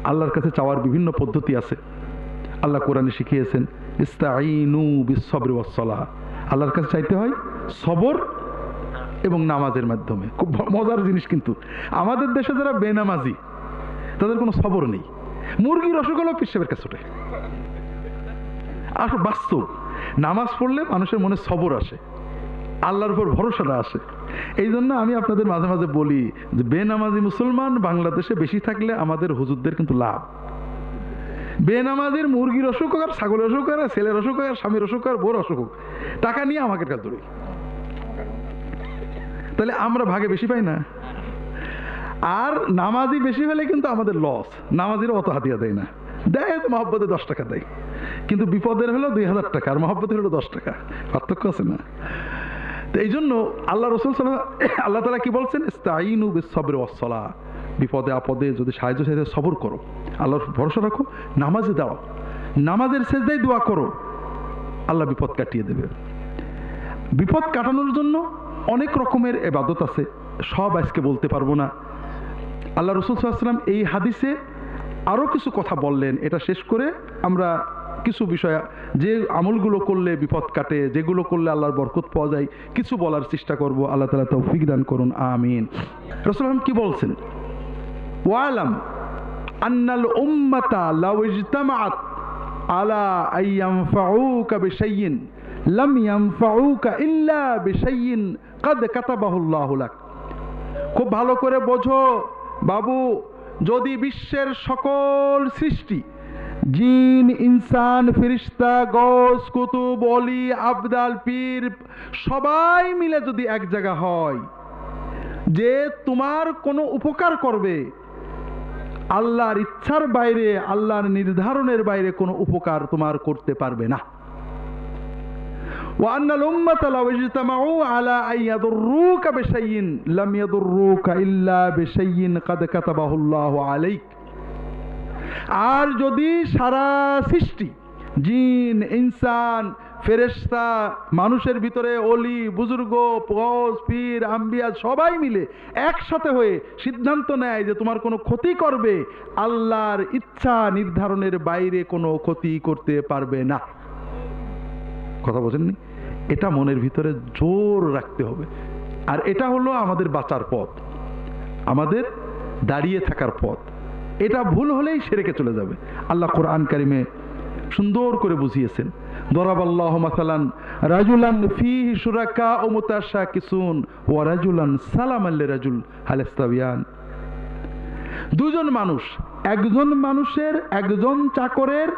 আল্লাহর কাছে চাওয়ার বিভিন্ন পদ্ধতি আছে। আল্লাহ কোরআনে শিখিয়েছেন ইস্তাঈনু বিস-সাবরি ওয়াস-সালাহ, আল্লাহর কাছে চাইতে হয় সবর এবং নামাজের মাধ্যমে। খুব মজার জিনিস, কিন্তু আমাদের দেশে যারা বেনামাজি তাদের কোনো সবর নেই। মুরগির অসুখ হলেও পেশাবের কাছে ওঠে। আসলে বাস্তব, নামাজ পড়লে মানুষের মনে সবর আসে, আল্লাহর উপর ভরসাটা আসে। এই জন্য আমি আপনাদের মাঝে মাঝে বলি যে বেনামাজি মুসলমান বাংলাদেশে বেশি থাকলে আমাদের হুজুরদের কিন্তু লাভ। বেনামাজির মুরগির অসুখ হোক আর ছাগলের অসুখ হোক আর ছেলের অসুখ হোক আর স্বামীর অসুখ হোক আর বোর অসুখ হোক, টাকা নিয়ে আমাকে কাজ ধরি, তাহলে আমরা ভাগে বেশি পাই না। আর নামাজি বেশি হলে কিন্তু আমাদের লস। নামাজিরা অত হাতিয়া দেয় না, দেয় তো মহব্বতে 10 টাকা দেয়, কিন্তু বিপদের হলো 2000 টাকা আর মহব্বতের হলো 10 টাকা, পার্থক্য আছে না? তো এই জন্য আল্লাহ রসুল আল্লাহ তাআলা কি বলছেন, ইস্তাঈনু বিস-সাবরি ওয়াস-সালাহ, বিপদে আপদে যদি সাহায্য চাইতে সবর করো, আল্লাহর ভরসা রাখো, নামাজে দাও, নামাজের সেজদায় দোয়া করো, আল্লাহ বিপদ কাটিয়ে দেবে। বিপদ কাটানোর জন্য অনেক রকমের ইবাদত আছে, সব আজকে বলতে পারবো না। আল্লাহ রসুল সাল্লাল্লাহু আলাইহি ওয়াসাল্লাম এই হাদিসে আরও কিছু কথা বললেন। এটা শেষ করে আমরা কিছু বিষয়, যে আমলগুলো করলে বিপদ কাটে, যেগুলো করলে আল্লাহর বরকত পাওয়া যায়, কিছু বলার চেষ্টা করব। আল্লাহ তাআলা তৌফিক দান করুন, আমিন। রাসূলুল্লাহ কি বলছেন, ওয়ালাম আন্নাল উম্মাতা লাউ ইজতামাআত আলা আইয়ানফাউকা বিশাইইন লাম ইয়ানফাউকা ইল্লা বিশাইইন ক্বাদ কাতাবাহু আল্লাহু লাক। খুব ভালো করে বোঝো বাবু, যদি বিশ্বের সকল সৃষ্টি, জিন, ইনসান, ফেরেশতা, গৌস, কুতুব, ওলি, আবদাল, পীর সবাই মিলে যদি এক জায়গা হয় যে তোমার কোনো উপকার করবে, আল্লাহর ইচ্ছার বাইরে, আল্লাহর নির্ধারণের বাইরে কোনো উপকার তোমার করতে পারবে না। وأن الأمة لو اجتمعوا على أن يضروك بشيء لم يضروك إلا بشيء قد كتبه الله عليك। আর যদি সারা সৃষ্টি, জিন, ইনসান, ফেরেশতা, মানুষের ভিতরে ওলি, বুজুর্গ, গৌস, পীর, আম্বিয়া সবাই মিলে একসাথে হয়ে সিদ্ধান্ত নেয় যে তোমার কোনো ক্ষতি করবে, আল্লাহর ইচ্ছা নির্ধারণের বাইরে কোনো ক্ষতি করতে পারবে না। কথা বোঝেননি? এটা মনের ভিতরে জোর রাখতে হবে। আর এটা হলো আমাদের বাঁচার পথ, আমাদের দাঁড়িয়ে থাকার পথ। এটা ভুল হলেই শিরকে চলে যাবে। আল্লাহ কোরআন কারিমে সুন্দর করে বুঝিয়েছেন, দরাবাল্লাহু মাসালান রাজুলান ফীহি শুরাকা ও মুতাশাকিসুন ওয়া রাজুলান সালামান লিরাজুল হাল ইস্তাবিয়ান। দুজন মানুষ, একজন মানুষের, একজন চাকরের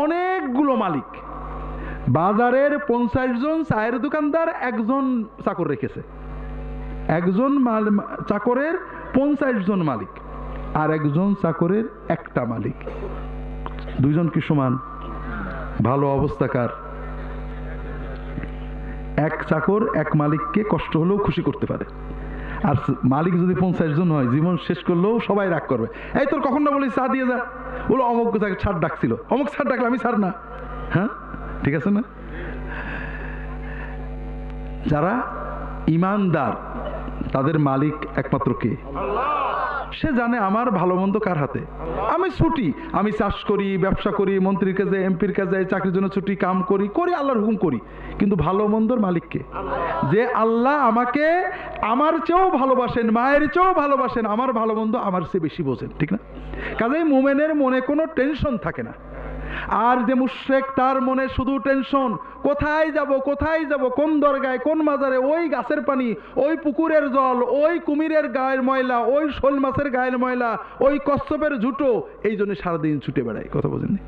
অনেকগুলো মালিক। বাজারের 50 জন চায়ের দোকানদার একজন চাকর রেখেছে, একজন চাকরের 50 জন মালিক, আর একজন চাকরের একটা মালিক। দুইজন কি সমান? ভালো অবস্থাকার। এক চাকর এক মালিককে কষ্ট হলেও খুশি করতে পারে, আর মালিক যদি 50 জন হয়, জীবন শেষ করলেও সবাই রাগ করবে। এই তোর কখন না বলি চা দিয়ে যা, বলো অমুক ছাড় ডাকছিল, অমুক ছাড় ডাকলে আমি ছাড় না। হ্যাঁ, ঠিক আছে না? যারা ইমানদার তাদের মালিক একমাত্র কে? সে জানে আমার ভালো মন্দ কার হাতে। আমি ছুটি, আমি চাষ করি, ব্যবসা করি, মন্ত্রীর কাছে, এমপির কাছে, চাকরির জন্য ছুটি, কাম করি, আল্লাহর হুকুম করি, কিন্তু ভালো মন্দর মালিককে? যে আল্লাহ আমাকে আমার চেয়েও ভালোবাসেন, মায়ের চেয়েও ভালোবাসেন, আমার ভালো মন্দ আমার চেয়ে বেশি বোঝেন, ঠিক না? কাজেই মুমিনের মনে কোনো টেনশন থাকে না। আর যে মুশরিক, তার মনে শুধু টেনশন, কোথায় যাব, কোথায় যাব, কোন দরগায়, কোন মাজারে, ওই গাছের পানি, ওই পুকুরের জল, ওই কুমিরের গায়ের ময়লা, ওই শোল মাছের গায়ের ময়লা, ওই কচ্ছপের ঝুটো, এই জন্য সারাদিন ছুটে বেড়ায়। কথা বোঝেননি?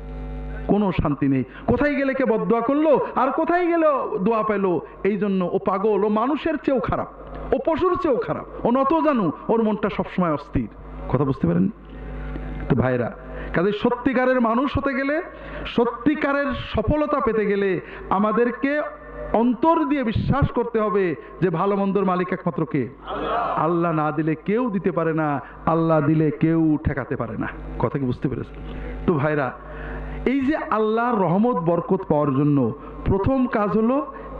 কোনো শান্তি নেই। কোথায় গেলে কে বদদোয়া করলো আর কোথায় গেলে দোয়া পেলো, এই জন্য ও পাগল, ও মানুষের চেয়েও খারাপ, ও পশুর চেয়েও খারাপ, ও নত জানু, ওর মনটা সবসময় অস্থির। কথা বুঝতে পারেন তো ভাইরা? কাজে সত্যিকারের মানুষ হতে গেলে, সত্যিকারের সফলতা পেতে গেলে আমাদেরকে অন্তর দিয়ে বিশ্বাস করতে হবে যে ভালো মন্দর মালিক একমাত্র কে? আল্লাহ না দিলে কেউ দিতে পারে না, আল্লাহ দিলে কেউ ঠেকাতে পারে না। কথা কি বুঝতে পেরেছেন তো ভাইরা? এই যে আল্লাহর রহমত বরকত পাওয়ার জন্য প্রথম কাজ হলো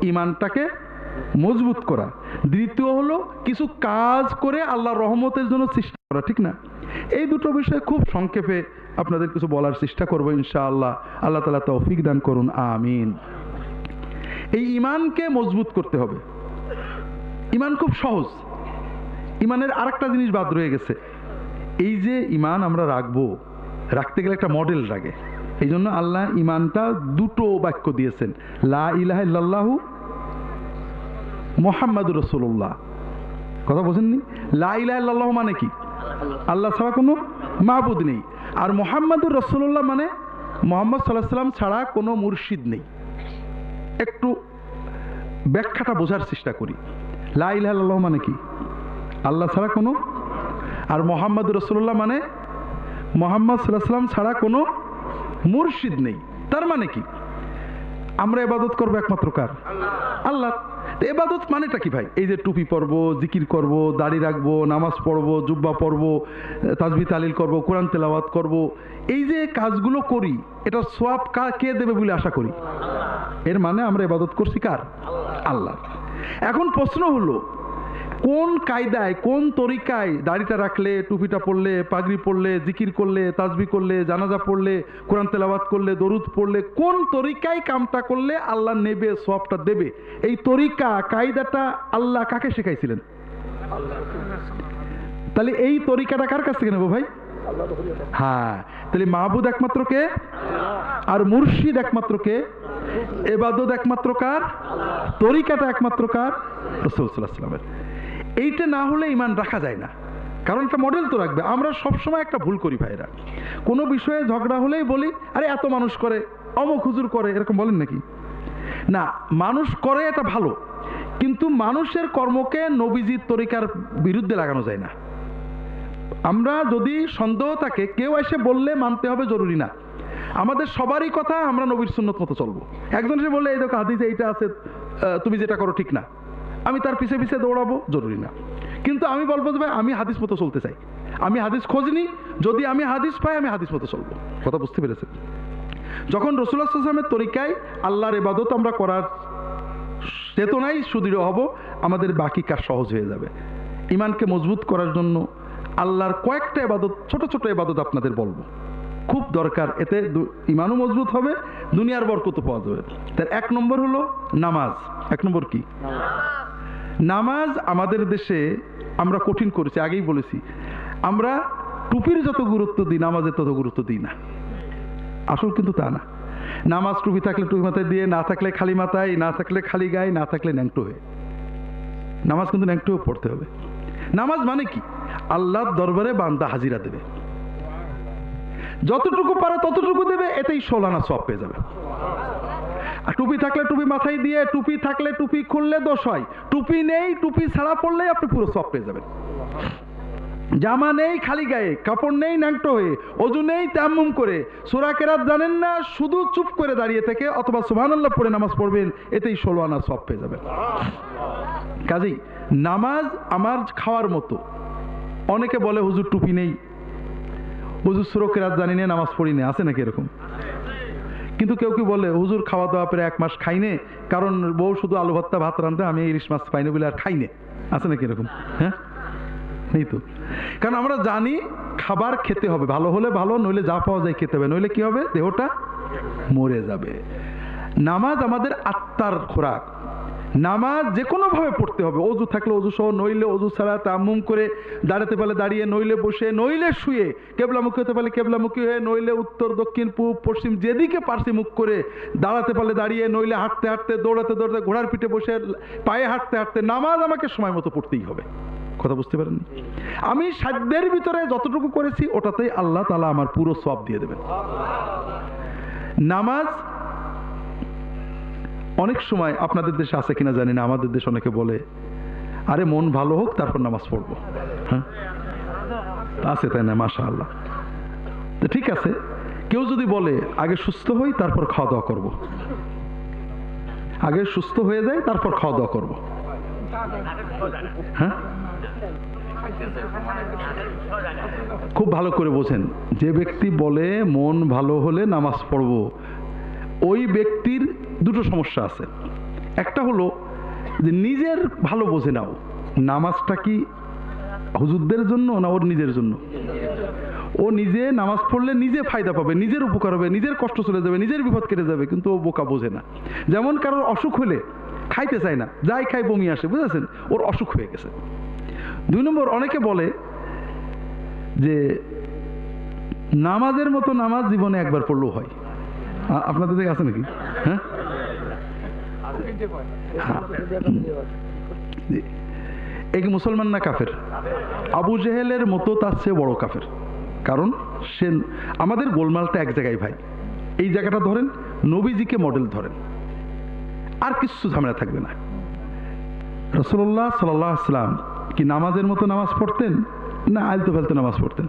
ঈমানটাকে মজবুত করা, দ্বিতীয় হলো কিছু কাজ করে আল্লাহর রহমতের জন্য চেষ্টা করা, ঠিক না? এই দুটো বিষয়ে খুব সংক্ষেপে আপনাদের কিছু বলার চেষ্টা করবো ইনশাআল্লাহ। আল্লাহ তাআলা তৌফিক দান করুন, আমিন। এই ঈমানকে মজবুত করতে হবে। ঈমান খুব সহজ। ঈমানের আরেকটা জিনিস বাদ রয়ে গেছে। এই যে ঈমান আমরা রাখতে গেলে একটা মডেল লাগে। এই জন্য আল্লাহ ঈমানটা দুটো বাক্য দিয়েছেন, লা ইলাহা ইল্লাল্লাহু মুহাম্মাদুর রাসূলুল্লাহ। কথা বোঝেননি? লা ইলাহা ইল্লাল্লাহু মানে কি? আল্লাহ ছাড়া কোনো মাবুদ নেই। আর মুহাম্মাদুর রাসূলুল্লাহ মানে মুহাম্মদ সাল্লাল্লাহু আলাইহি ওয়াসাল্লাম ছাড়া কোনো মুর্শিদ নেই। একটু ব্যাখ্যাটা বোঝার চেষ্টা করি। লা ইলাহা ইল্লাল্লাহু মানে কি? আল্লাহ ছাড়া কোনো, আর মুহাম্মাদুর রাসূলুল্লাহ মানে মুহাম্মদ সাল্লাল্লাহু আলাইহি ওয়াসাল্লাম ছাড়া কোনো মুর্শিদ নেই। তার মানে কি? আমরা ইবাদত করব একমাত্র কার? আল্লাহ। ইবাদত মানেটা কি ভাই? এই যে টুপি পরবো, জিকির করব, দাড়ি রাখবো, নামাজ পড়বো, জুব্বা পরবো, তাসবিহ তাহলিল করব, কোরআন তেলাওয়াত করব, এই যে কাজগুলো করি এটার সওয়াব কে দেবে বলে আশা করি? এর মানে আমরা ইবাদত করছি কার? আল্লাহ। এখন প্রশ্ন হলো, কোন কায়দায়, কোন তরিকায় দাড়িটা রাখলে, টুপিটা পরলে, পাগড়ি পরলে, জিকির করলে, তাসবিহ করলে, জানাজা পড়লে, কোরআন তেলাওয়াত করলে, দরুদ পড়লে, কোন তরিকায় কামটা করলে আল্লাহ নেবে, সওয়াবটা দেবে? এই তরিকা, কায়দাটা আল্লাহ কাকে শেখাইছিলেন? তাহলে এই তরিকাটা কার কাছ থেকে নেব ভাই? হ্যাঁ, তাহলে মাহবুদ একমাত্র কে? আর মুর্শিদ একমাত্র কে? ইবাদত একমাত্র কার? তরিকাটা একমাত্র কার? রাসূল সাল্লাল্লাহু আলাইহি ওয়াসাল্লামের। এইটা না হলে ঈমান রাখা যায় না। কারণ একটা মডেল তো রাখবে। আমরা সবসময় একটা ভুল করি ভাইরা, কোনো বিষয়ে ঝগড়া হলেই বলি আরে এত মানুষ করে, অমুক হুজুর করে, এরকম বলেন নাকি? না, মানুষ করে এটা ভালো, কিন্তু মানুষের কর্মকে নবীজির তরিকার বিরুদ্ধে লাগানো যায় না। আমরা যদি সন্দেহ থাকে, কেউ এসে বললে মানতে হবে জরুরি না। আমাদের সবারই কথা আমরা নবীর সুন্নত মতো চলবো। একজন এসে বললে এই দেখো হাদিসে এইটা আছে, তুমি যেটা করো ঠিক না, আমি তার পিছে পিছে দৌড়াবো, জরুরি না। কিন্তু আমি বলবো যে ভাই আমি হাদিস মতো চলতে চাই, আমি হাদিস খোঁজনি, যদি আমি হাদিস পাই আমি হাদিস মতো চলবো। কথা বুঝতে পেরেছেন? যখন রাসূলুল্লাহ সাল্লাল্লাহু আলাইহি ওয়াসাল্লামের তরিকায় আল্লাহর ইবাদত আমরা করার চেতনায় সুদৃঢ় হব, আমাদের বাকি কাজ সহজ হয়ে যাবে। ঈমানকে মজবুত করার জন্য আল্লাহর কয়েকটা ইবাদত, ছোট ছোট ইবাদত আপনাদের বলবো, খুব দরকার। এতে ঈমানও মজবুত হবে, দুনিয়ার বরকত পাওয়া যাবে। তার এক নম্বর হলো নামাজ। এক নম্বর কি? নামাজ আমাদের দেশে আমরা কঠিন করেছি, আগেই বলেছি। আমরা টুপির যত গুরুত্ব দিই, নামাজের তত গুরুত্ব দিই না। আসল কিন্তু তা না। নামাজ টুপি থাকলে টুপি মাথায় দিয়ে, না থাকলে খালি মাথায়, না থাকলে খালি গায়ে, না থাকলে ন্যাংটো হয়ে। নামাজ কিন্তু ন্যাংটো পড়তে হবে। নামাজ মানে কি? আল্লাহর দরবারে বান্দা হাজিরা দেবে, যতটুকু পারে ততটুকু দেবে, এতেই 16 আনা সওয়াব পেয়ে যাবে। আর টুপি থাকলে টুপি মাথায় দিয়ে, টুপি থাকলে টুপি খুললে দোষ হয়, টুপি নেই টুপি ছাড়া পড়লেই আপনি পুরো সওয়াব পেয়ে যাবেন। জামা নেই খালি গায়ে, কাপড় নেই ন্যাংটো হয়ে, ওযু নেই তায়াম্মুম করে, সূরা কেরাত জানেন না, শুধু চুপ করে দাঁড়িয়ে থেকে অথবা সুবহানাল্লাহ পড়ে নামাজ পড়বেন, এতেই 16 আনা সওয়াব পেয়ে যাবেন। কাজেই নামাজ আমার খাওয়ার মতো। অনেকে বলে হুজুর টুপি নেই, হুজুর সূরা কেরাত জানি না, নামাজ পড়ি না, আছে নাকি এরকম? কিন্তু কেউ কি বলে হুজুর খাওয়া দাওয়া পরে 1 মাস খাইনে, কারণ বউ শুধু আলু ভর্তা ভাত রাঁধে, আমি ইলিশ মাছ পাইনি বলে আর খাইনে, আছে নাকি এরকম? হ্যাঁ, নেই তো। কারণ আমরা জানি খাবার খেতে হবে, ভালো হলে ভালো, নইলে যা পাওয়া যায় খেতে হবে, নইলে কি হবে? দেহটা মরে যাবে। নামাজ আমাদের আত্মার খোরাক। নামাজ যে কোনো ভাবে পড়তে হবে, অজু থাকলে অজু সহ, নইলে অজু ছাড়া তায়াম্মুম করে, দাঁড়াতে পারলে দাঁড়িয়ে, নইলে বসে, নইলে শুয়ে, কেবলামুখী হতে পারলে কেবলামুখী হয়ে, নইলে উত্তর দক্ষিণ পূব পশ্চিম যেদিকে পারছি মুখ করে, দাঁড়াতে পারলে দাঁড়িয়ে, নইলে হাঁটতে হাঁটতে, দৌড়াতে দৌড়াতে, ঘোড়ার পিঠে বসে, পায়ে হাঁটতে হাঁটতে, নামাজ আমাকে সময় মতো পড়তেই হবে। কথা বুঝতে পারেন? আমি সাধ্যের ভিতরে যতটুকু করেছি ওটাতেই আল্লাহ তাআলা আমার পুরো সওয়াব দিয়ে দেবেন। নামাজ অনেক সময় আপনাদের দেশে আছে কিনা জানি না, আমাদের দেশে অনেকে বলে আরে মন ভালো হোক তারপর নামাজ পড়বো। হ্যাঁ, আছে তাই না? মাশাআল্লাহ। তো ঠিক আছে, কেউ যদি বলে আগে সুস্থ হই তারপর খাওয়া দাওয়া করবো, আগে সুস্থ হয়ে যায় তারপর খাওয়া দাওয়া করবো, হ্যাঁ, খুব ভালো করে বোঝেন। যে ব্যক্তি বলে মন ভালো হলে নামাজ পড়বো, ওই ব্যক্তির দুটো সমস্যা আছে। একটা হলো যে নিজের ভালো বোঝে নাও, নামাজটা কি হুজুরদের জন্য না ওর নিজের জন্য? ও নিজে নামাজ পড়লে নিজে ফায়দা পাবে, নিজের উপকার হবে, নিজের কষ্ট চলে যাবে, নিজের বিপদ কেটে যাবে, কিন্তু ও বোকা বোঝে না। যেমন কারোর অসুখ হলে খাইতে চায় না, যাই খাই বমি আসে, বুঝেছেন, ওর অসুখ হয়ে গেছে। 2 নম্বর, অনেকে বলে যে নামাজের মতো নামাজ জীবনে একবার পড়লেও হয়। আপনাদের দিকে আছে নাকি? হ্যাঁ, এই মুসলমান না কাফের? আবু জেহেলের মতো তার চেয়ে বড় কাফের। কারণ সে, আমাদের গোলমালটা এক জায়গায় ভাই, এই জায়গাটা ধরেন, নবীজিকে মডেল ধরেন, আর কিছু ঝামেলা থাকবে না। রাসূলুল্লাহ সাল্লাল্লাহু আলাইহি ওয়াসাল্লাম কি নামাজের মতো নামাজ পড়তেন না আলতো ফালতো নামাজ পড়তেন?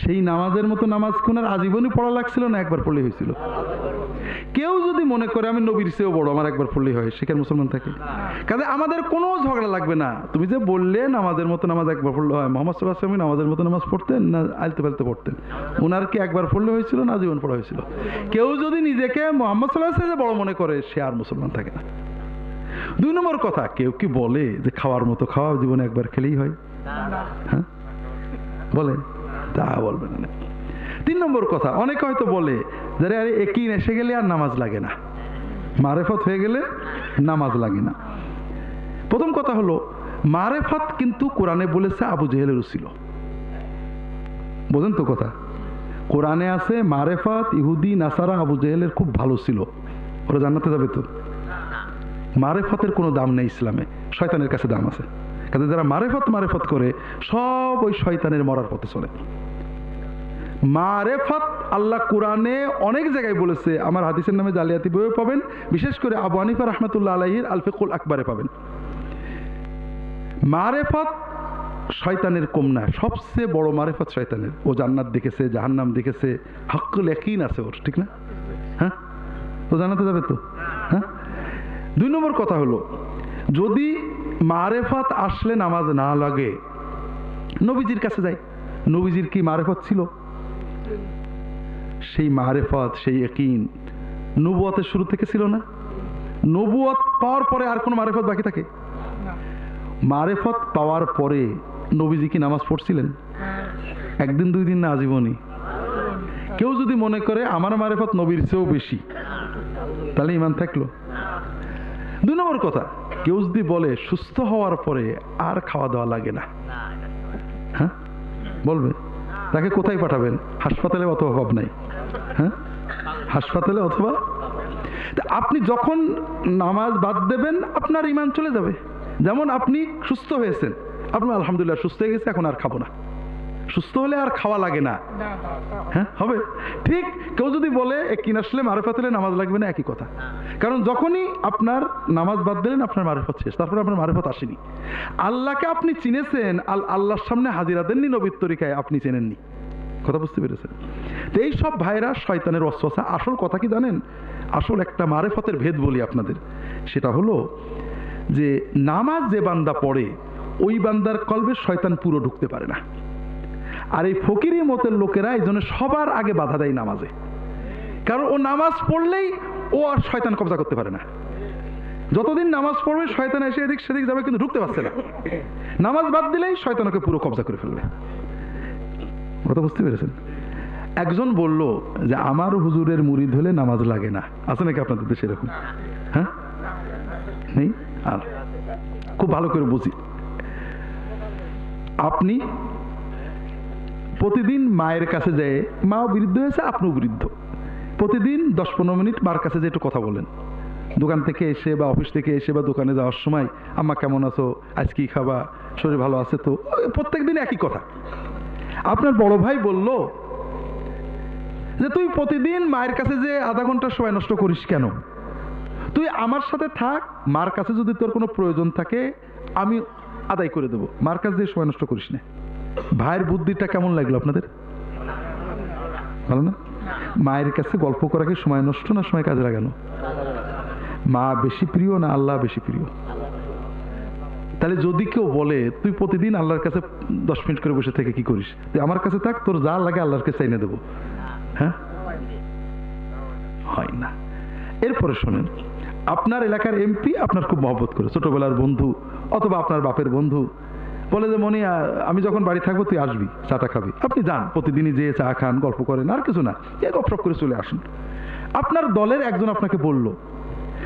সেই নামাজের মতো নামাজ কোনার আজীবনই পড়া লাগছিল না একবার পড়লেই হয়েছিল? কেউ যদি মনে করে আমি নবীর চেয়েও বড়, আমার একবার পড়লেই হয়, সে কেন মুসলমান থাকে? কাজে আমাদের কোনো ঝগড়া লাগবে না। তুমি যে বললে নামাজের মতো নামাজ একবার পড়লে হয়, মুহাম্মদ সাল্লাল্লাহু আলাইহি ওয়াসাল্লাম নামাজের মতো নামাজ পড়তেন না আলতো ফালতো পড়তেন? ওনার কি একবার পড়লে হয়েছিল না আজীবন পড়া হয়েছিল? কেউ যদি নিজেকে মুহাম্মদ সাল্লাল্লাহু আলাইহি ওয়াসাল্লাম বড় মনে করে, সে আর মুসলমান থাকে না। 2 নম্বর কথা, কেউ কি বলে যে খাওয়ার মতো খাওয়া জীবনে একবার খেলেই হয়? হ্যাঁ, বলে? তা বলবেন না। 3 নম্বর কথা, অনেকে হয়তো বলে যে আরে একই এসে গেলে আর নামাজ লাগে না, মারেফত হয়ে গেলে নামাজ লাগে না। প্রথম কথা হলো, মারেফত কিন্তু কোরআনে বলেছে আবু জেহেলের ছিল। বোঝেন তো কথা? কোরআনে আছে মারেফত ইহুদি নাসারা আবু জেহেলের খুব ভালো ছিল, ওরা জান্নাতে যাবে তো? মারেফতের কোনো দাম নেই ইসলামে, শয়তানের কাছে দাম আছে। কাজে যারা মারেফত করে সব ওই শয়তানের মরার পথে চলে। মারেফত আল্লাহ কোরআনে অনেক জায়গায় বলেছে, আমার হাদিসের নামে জালিয়াতি বইয়ে পাবেন, বিশেষ করে আবু হানিফা রাহমাতুল্লাহ আলাইহির আল ফিকহুল আকবারে পাবেন। মারেফত শয়তানের কম না, সবচেয়ে বড় মারেফত শয়তানের। ও জান্নাত দেখেছে, জাহান্নাম দেখেছে, হাক্কুল ইয়াকিন আছে ওর, ঠিক না? হ্যাঁ, ও জান্নাতে যাবে তো? হ্যাঁ। 2 নম্বর কথা হলো, যদি মারেফত আসলে নামাজ না লাগে, নবীজির কাছে যাই। নবীজির কি মারেফত ছিল? সেই মারেফত, সেই ইয়াকিন নবুয়তের শুরু থেকে ছিল না? নবুয়ত পাওয়ার পরে আর কোনো মারেফত বাকি থাকে? মারেফত পাওয়ার পরে নবীজি কি নামাজ পড়ছিলেন? একদিন 2 দিন না, আজীবনই। কেউ যদি মনে করে আমার মারেফত নবীর চেয়েও বেশি, তাহলে ঈমান থাকলো? 2 নম্বর কথা, কেউ যদি বলে সুস্থ হওয়ার পরে আর খাওয়া দাওয়া লাগে না, হ্যাঁ, বলবে, তাকে কোথায় পাঠাবেন? হাসপাতালে অত অভাব নাই। হ্যাঁ, হাসপাতালে অথবা। আপনি যখন নামাজ বাদ দেবেন আপনার ঈমান চলে যাবে। যেমন আপনি সুস্থ হয়েছেন, আপনার আলহামদুলিল্লাহ সুস্থ হয়ে গেছে, এখন আর খাবো না। সুস্থ হলে আর খাওয়া লাগে না, হ্যাঁ, হবে। ঠিক কেউ যদি বলে একই আসলে মারেফত হলে নামাজ লাগবে না, একই কথা। কারণ যখনই আপনার নামাজ বাদ দিলেন আপনার মারেফত শেষ, তারপরে আপনার মারেফত আসেনি। আল্লাহকে আপনি চিনেছেন, আল্লাহর সামনে হাজিরা দেননি, নবীর তরিকায় আপনি চেনেননি। কথা বুঝতে পেরেছেন? তো এই সব ভাইরা শয়তানের ওয়াসওয়াসা। আসল কথা কি জানেন? আসল একটা মারেফতের ভেদ বলি আপনাদের, সেটা হলো যে নামাজ যে বান্দা পড়ে ওই বান্দার কলবে শয়তান পুরো ঢুকতে পারে না। আর এই ফকিরি মতের লোকেরা এই জন্য সবার আগে বাধা দেয় নামাজে, কারণ ও নামাজ পড়লেই ও আর শয়তান কবজা করতে পারে না। যতদিন নামাজ পড়বে শয়তান এসে এদিক সেদিক যাবে, কিন্তু ঢুকতে পারছে না। নামাজ বাদ দিলেই শয়তান ওকে পুরো কবজা করে ফেলবে। কথা বুঝতে পেরেছেন? একজন বলল যে আমার হুজুরের মুরিদ হলে নামাজ লাগে না। আছে নাকি আপনাদের দেশে এরকম? হ্যাঁ, নেই? আর খুব ভালো করে বুঝি, আপনি প্রতিদিন মায়ের কাছে যায়, মাও বৃদ্ধ হয়েছে, আপনিও বৃদ্ধ, প্রতিদিন 10-15 মিনিট মার কাছে যে একটু কথা বলেন, দোকান থেকে এসে বা অফিস থেকে এসে বা দোকানে যাওয়ার সময়, আম্মা কেমন আছো, আজ কি খাবা, শরীর ভালো আছে তো? প্রত্যেক দিন একই কথা। আপনার বড় ভাই বলল যে তুই প্রতিদিন মায়ের কাছে যে আধা ঘন্টা সময় নষ্ট করিস কেন? তুই আমার সাথে থাক, মার কাছে যদি তোর কোনো প্রয়োজন থাকে আমি আদায় করে দেবো, মার কাছে যে সময় নষ্ট করিস না। ভাইয়ের বুদ্ধিটা কেমন লাগলো আপনাদের? ভালো না? মায়ের কাছে গল্প করাকে সময় নষ্ট না সময় কাজে লাগানো? মা বেশি প্রিয় না আল্লাহ বেশি প্রিয়? তাহলে যদি কেউ বলে তুই প্রতিদিন আল্লাহর কাছে 10 মিনিট করে বসে থেকে কি করিস, তুই আমার কাছে থাক, তোর যা লাগে আল্লাহর কাছে চাইনে দেবো, হ্যাঁ, হয় না। এরপরে শোনেন, আপনার এলাকার এমপি আপনার খুব মহব্বত করে, ছোটবেলার বন্ধু অথবা আপনার বাপের বন্ধু, বলে যে মনি আমি যখন বাড়ি থাকবো তুই আসবি, চাটা খাবি। আপনি যান, প্রতিদিনই যেয়ে চা খান, গল্প করেন, আর কিছু না, এ গপসপ করে চলে আসুন। আপনার দলের একজন আপনাকে বলল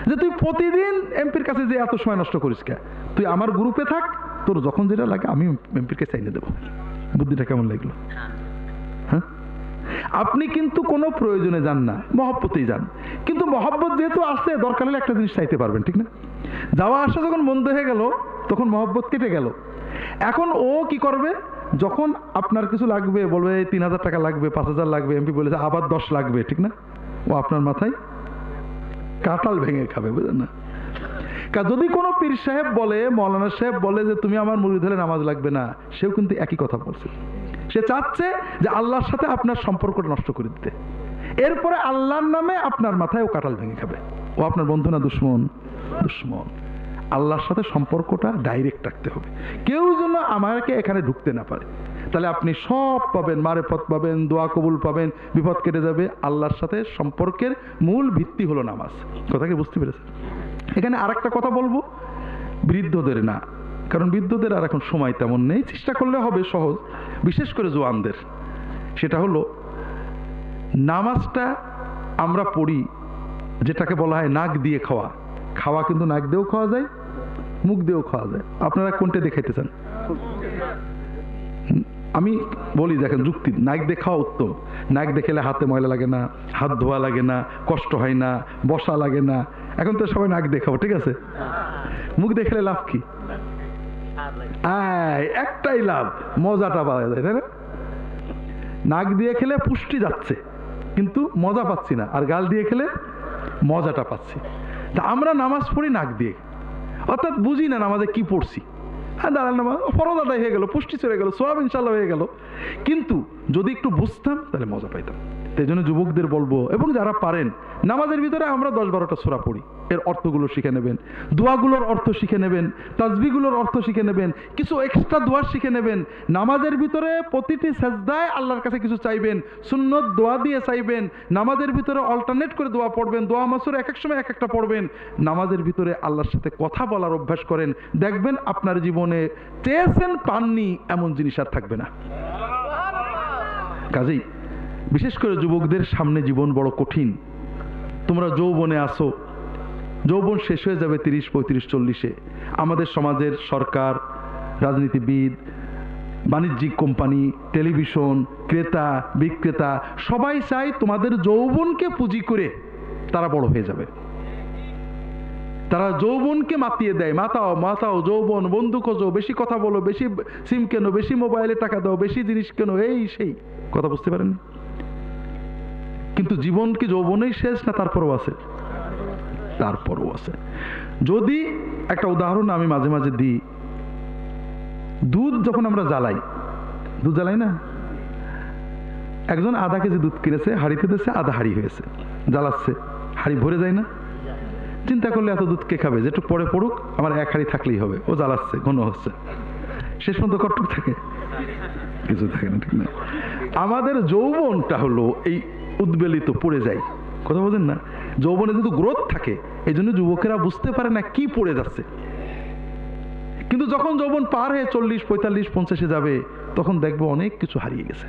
যে তুই প্রতিদিন এমপির কাছে যে এত সময় নষ্ট করিস কে, তুই আমার গ্রুপে থাক, তোর যখন যেটা লাগে আমি এমপির কাছে চাইলে দেবো। বুদ্ধিটা কেমন লাগলো? হ্যাঁ, আপনি কিন্তু কোনো প্রয়োজনে যান না, মহব্বতেই যান। কিন্তু মহব্বত যেহেতু আসছে, দরকার হলে একটা জিনিস চাইতে পারবেন, ঠিক না? যাওয়া আসা যখন বন্ধ হয়ে গেল তখন মহব্বত কেটে গেল। এখন ও কি করবে, যখন আপনার কিছু লাগবে, বলবে 3000 টাকা লাগবে, 5000 লাগবে, এমপি বলেছে আবার 10 লাগবে, ঠিক না? ও আপনার মাথায় কাঁঠাল ভেঙে খাবে, বুঝলেন না? যদি কোনো পীর সাহেব বলে, মৌলানা সাহেব বলে যে তুমি আমার মুরিদ হলে নামাজ লাগবে না, সেও কিন্তু একই কথা বলছে। সে চাচ্ছে যে আল্লাহর সাথে আপনার সম্পর্কটা নষ্ট করে দিতে, এরপরে আল্লাহর নামে আপনার মাথায় ও কাঁঠাল ভেঙে খাবে। ও আপনার বন্ধু না দুশ্মন? দুশ্মন। আল্লাহর সাথে সম্পর্কটা ডাইরেক্ট রাখতে হবে, কেউ যেন আমাকে এখানে ঢুকতে না পারে। তাহলে আপনি সব পাবেন, মারেফত পাবেন, দোয়া কবুল পাবেন, বিপদ কেটে যাবে। আল্লাহর সাথে সম্পর্কের মূল ভিত্তি হলো নামাজ। কথা কি বুঝতে পেরেছেন? এখানে আরেকটা কথা বলবো, বৃদ্ধদের না, কারণ বৃদ্ধদের আর এখন সময় তেমন নেই, চেষ্টা করলে হবে সহজ, বিশেষ করে জোয়ানদের। সেটা হলো নামাজটা আমরা পড়ি যেটাকে বলা হয় নাক দিয়ে খাওয়া। খাওয়া কিন্তু নাক দিয়েও খাওয়া যায়, মুখ দিয়েও খাওয়া যায়। আপনারা কোনটা দিয়ে খাইতে চান? আমি বলি, দেখেন যুক্তি, নাক দিয়ে খাওয়া উত্তম। নাক দিয়ে খেলে হাতে ময়লা লাগে না, হাত ধোয়া লাগে না, কষ্ট হয় না, বসা লাগে না। এখন তো সবাই নাক দিয়ে খাবো, ঠিক আছে? মুখ দিয়ে খেলে লাভ কি? একটাই লাভ, মজাটা পাওয়া যায়, তাই না? নাক দিয়ে খেলে পুষ্টি যাচ্ছে কিন্তু মজা পাচ্ছি না, আর গাল দিয়ে খেলে মজাটা পাচ্ছি। তা আমরা নামাজ পড়ি নাক দিয়ে, অর্থাৎ বুঝি না নামাজে কি পড়ছি। হ্যাঁ, দাঁড়ান নামাজ ফরজ আদায় হয়ে গেল, পুষ্টি চলে গেল, সওয়াব ইনশাল্লাহ হয়ে গেল। কিন্তু যদি একটু বুঝতাম তাহলে মজা পাইতাম। এই জন্য যুবকদের বলবো, এবং যারা পারেন, নামাজের ভিতরে আমরা 10-12টা সূরা পড়ি, এর অর্থগুলো শিখে নেবেন, দোয়াগুলোর অর্থ শিখে নেবেন, তাসবিহগুলোর অর্থ শিখে নেবেন, কিছু এক্সট্রা দোয়া শিখে নেবেন। নামাজের ভিতরে প্রতিটি সাজদায় আল্লাহর কাছে কিছু চাইবেন, সুন্নত দোয়া দিয়ে চাইবেন। নামাজের ভিতরে অল্টারনেট করে দোয়া পড়বেন, দোয়া মাসুর এক এক সময় এক একটা পড়বেন। নামাজের ভিতরে আল্লাহর সাথে কথা বলার অভ্যাস করেন, দেখবেন আপনার জীবনে চেয়েছেন পাননি এমন জিনিস আর থাকবে না। কাজেই বিশেষ করে যুবকদের সামনে জীবন বড় কঠিন। তোমরা যৌবনে আসো, যৌবন শেষ হয়ে যাবে 30, 35, 40-এ। আমাদের সমাজের সরকার, রাজনীতিবিদ, বাণিজ্যিক কোম্পানি, টেলিভিশন, ক্রেতা বিক্রেতা সবাই চায় তোমাদের যৌবনকে পুঁজি করে তারা বড় হয়ে যাবে। তারা যৌবনকে মাতিয়ে দেয়, মাতাও মাতাও যৌবন, বন্ধু খোঁজো, বেশি কথা বলো, বেশি সিম কেনো, বেশি মোবাইলে টাকা দাও, বেশি জিনিস কেনো, এই সেই কথা। বুঝতে পারেন? কিন্তু জীবন কি যৌবনেই শেষ না তারপরও আছে? তারপরও আছে। যদি একটা উদাহরণ আমি মাঝে মাঝে দিই, দুধ যখন আমরা জ্বালাই, দুধ জ্বালাই না, একজন আধা কেজি দুধ কিনেছে, হাঁড়িতে দিয়েছে, আধা হাঁড়ি হয়েছে, জ্বালাচ্ছে, হাঁড়ি ভরে যায় না? চিন্তা করলে এত দুধ কে খাবে, যেটু পরে পড়ুক, আমার এক হাঁড়ি থাকলেই হবে। ও জ্বালাচ্ছে, ঘন হচ্ছে, শেষ পর্যন্ত কতটুকু থাকে? কিছু থাকে না, ঠিক না? আমাদের যৌবনটা হলো এই উদ্বেলিত, পড়ে যায়। কথা বলেন না? যৌবনে যদি গ্রোথ থাকে, এই জন্য যুবকেরা বুঝতে পারে না কি পড়ে যাচ্ছে। কিন্তু যখন যৌবন পার হয়ে 40, 45, 50-এ যাবে, তখন দেখবে অনেক কিছু হারিয়ে গেছে।